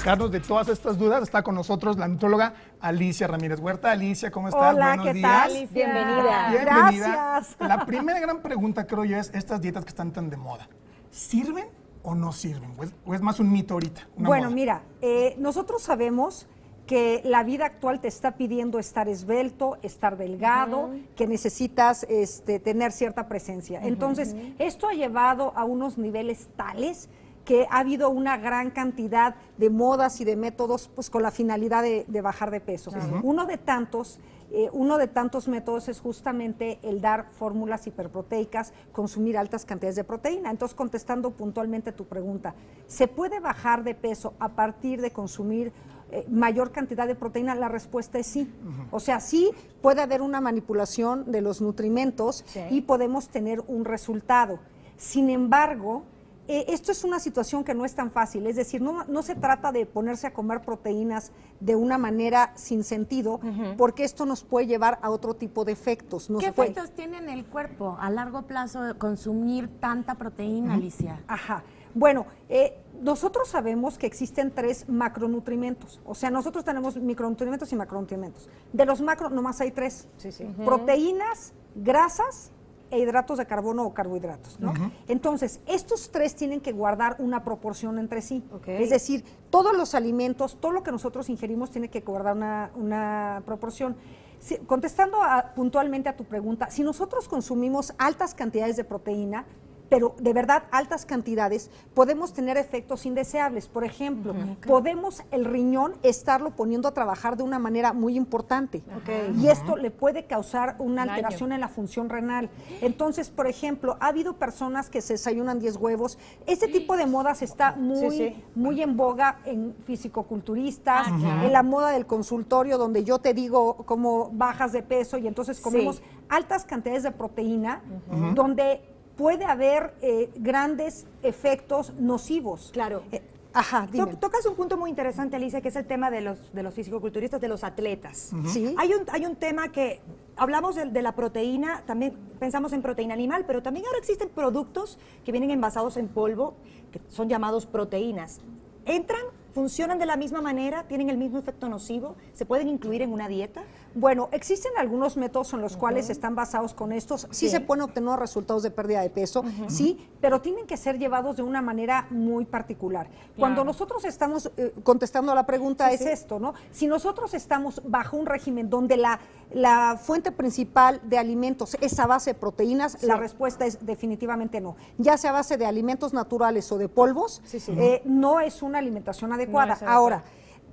sacarnos de todas estas dudas, está con nosotros la nutróloga Alicia Ramírez Huerta. Alicia, ¿cómo estás? Hola, Buenos ¿qué días. tal? Alicia. Bienvenida. Gracias. La primera gran pregunta, creo yo, es estas dietas que están tan de moda. ¿Sirven o no sirven? ¿O es más un mito ahorita? Bueno, moda? mira, nosotros sabemos que la vida actual te está pidiendo estar esbelto, estar delgado, que necesitas tener cierta presencia. Entonces, esto ha llevado a unos niveles tales que ha habido una gran cantidad de modas y de métodos pues con la finalidad de bajar de peso. Uno de tantos métodos es justamente el dar fórmulas hiperproteicas, consumir altas cantidades de proteína. Entonces, contestando puntualmente tu pregunta, ¿se puede bajar de peso a partir de consumir mayor cantidad de proteína? La respuesta es sí. O sea, sí puede haber una manipulación de los nutrimentos y podemos tener un resultado. Sin embargo, esto es una situación que no es tan fácil, es decir, no se trata de ponerse a comer proteínas de una manera sin sentido, porque esto nos puede llevar a otro tipo de efectos. ¿Qué efectos tiene en el cuerpo a largo plazo consumir tanta proteína, Alicia? Ajá. Bueno, nosotros sabemos que existen 3 macronutrimentos. O sea, nosotros tenemos micronutrimentos y macronutrimentos. De los macro, nomás hay 3. Proteínas, grasas e hidratos de carbono o carbohidratos, ¿no? Entonces, estos 3 tienen que guardar una proporción entre sí. Es decir, todos los alimentos, todo lo que nosotros ingerimos tiene que guardar una proporción. Contestando puntualmente a tu pregunta, si nosotros consumimos altas cantidades de proteína, pero de verdad altas cantidades, podemos tener efectos indeseables. Por ejemplo, podemos el riñón estarlo poniendo a trabajar de una manera muy importante. Y esto le puede causar una alteración en la función renal. Entonces, por ejemplo, ha habido personas que se desayunan 10 huevos. Este tipo de modas está muy en boga en fisicoculturistas, en la moda del consultorio, donde yo te digo cómo bajas de peso y entonces comemos altas cantidades de proteína, donde puede haber grandes efectos nocivos. Claro. Ajá, dime. Tocas un punto muy interesante, Alicia, que es el tema de los fisicoculturistas, de los atletas. Sí. Hay un tema que hablamos de la proteína, también pensamos en proteína animal, pero también ahora existen productos que vienen envasados en polvo, que son llamados proteínas. ¿Entran? ¿Funcionan de la misma manera? ¿Tienen el mismo efecto nocivo? ¿Se pueden incluir en una dieta? Bueno, existen algunos métodos en los cuales están basados con estos. Sí se pueden obtener resultados de pérdida de peso, sí, pero tienen que ser llevados de una manera muy particular. Cuando nosotros estamos contestando a la pregunta esto, ¿no? Si nosotros estamos bajo un régimen donde la fuente principal de alimentos es a base de proteínas, la respuesta es definitivamente no. Ya sea a base de alimentos naturales o de polvos, no es una alimentación adecuada. Ahora,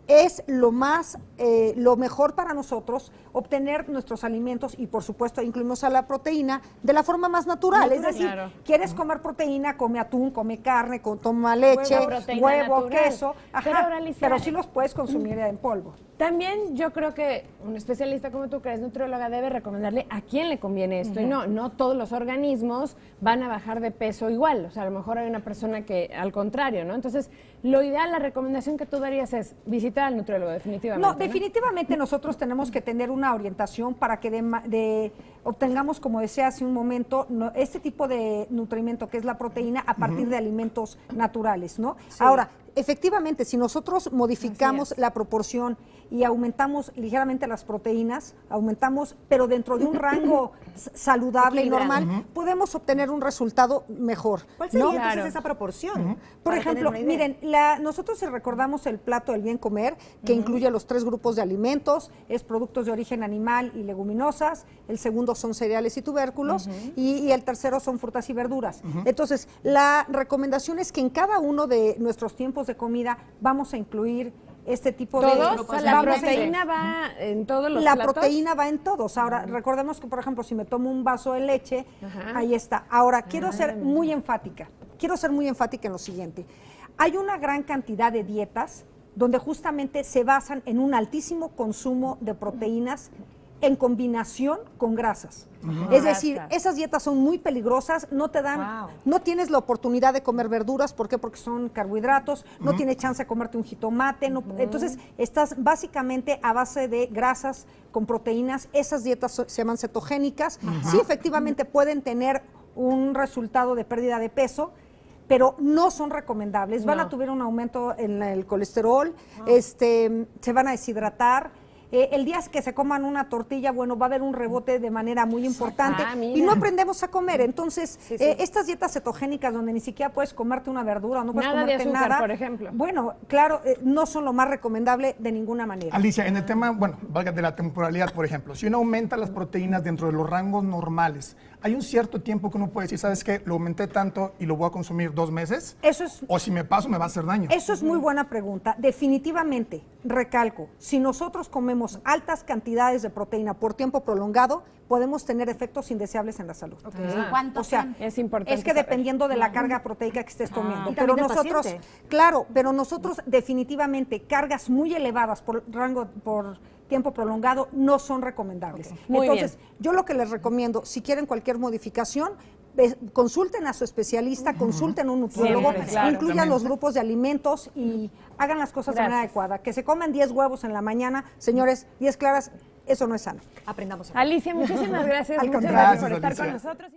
es lo mejor para nosotros obtener nuestros alimentos y por supuesto incluimos a la proteína de la forma más natural. Es decir, quieres comer proteína, come atún, come carne, toma leche, huevo, queso, pero sí los puedes consumir en polvo. También yo creo que un especialista como tú, que eres nutrióloga, debe recomendarle a quién le conviene esto. Y no todos los organismos van a bajar de peso igual. O sea, a lo mejor hay una persona que al contrario, ¿no? Entonces, lo ideal, la recomendación que tú darías es visitar al nutriólogo, definitivamente. No, definitivamente nosotros tenemos que tener una orientación para que obtengamos, como decía hace un momento, este tipo de nutrimento que es la proteína a partir de alimentos naturales, ¿no? Ahora, efectivamente, si nosotros modificamos la proporción y aumentamos ligeramente las proteínas, pero dentro de un rango saludable y normal, podemos obtener un resultado mejor. ¿Cuál sería entonces esa proporción? Por ejemplo, miren, nosotros recordamos el plato del bien comer, que incluye los 3 grupos de alimentos, es productos de origen animal y leguminosas, el segundo son cereales y tubérculos, y el tercero son frutas y verduras. Entonces, la recomendación es que en cada uno de nuestros tiempos de comida vamos a incluir este tipo de... ¿Todos? O sea, la proteína va en todos los platos. La proteína va en todos. Ahora, recordemos que, por ejemplo, si me tomo un vaso de leche, ahí está. Ahora, quiero ser muy enfática. Quiero ser muy enfática en lo siguiente. Hay una gran cantidad de dietas donde justamente se basan en un altísimo consumo de proteínas en combinación con grasas. Es decir, esas dietas son muy peligrosas, no te dan, no tienes la oportunidad de comer verduras, ¿por qué? Porque son carbohidratos, no tienes chance de comerte un jitomate, entonces estás básicamente a base de grasas con proteínas. Esas dietas se llaman cetogénicas, sí efectivamente pueden tener un resultado de pérdida de peso, pero no son recomendables. Van a No. tener un aumento en el colesterol, se van a deshidratar. El día que se coman una tortilla, bueno, va a haber un rebote de manera muy importante Ah, mira. y no aprendemos a comer. Entonces, Sí. estas dietas cetogénicas donde ni siquiera puedes comerte una verdura, no puedes Nada de comerte azúcar, nada, por ejemplo. bueno, claro, no son lo más recomendable de ninguna manera. Alicia, en el tema, bueno, valga de la temporalidad, por ejemplo, si uno aumenta las proteínas dentro de los rangos normales, ¿hay un cierto tiempo que uno puede decir, sabes qué, lo aumenté tanto y lo voy a consumir 2 meses? Eso es O si me paso, me va a hacer daño. Eso es muy buena pregunta. Definitivamente, recalco, si nosotros comemos altas cantidades de proteína por tiempo prolongado, podemos tener efectos indeseables en la salud. ¿Cuánto O sea, tiempo? Es importante es que saber. dependiendo de la carga proteica que estés comiendo. Y Pero también del nosotros, paciente. claro, pero nosotros definitivamente cargas muy elevadas por tiempo prolongado no son recomendables. Muy Entonces, bien. yo lo que les recomiendo, si quieren cualquier modificación, consulten a su especialista, consulten a un nutriólogo, Siempre, claro. incluyan los grupos de alimentos y hagan las cosas de manera Gracias. adecuada. Que se coman 10 huevos en la mañana, señores, 10 claras, eso no es sano. Aprendamos. Alicia, muchísimas gracias. Al Muchas contrario. gracias por estar Gracias, con Alicia. nosotros.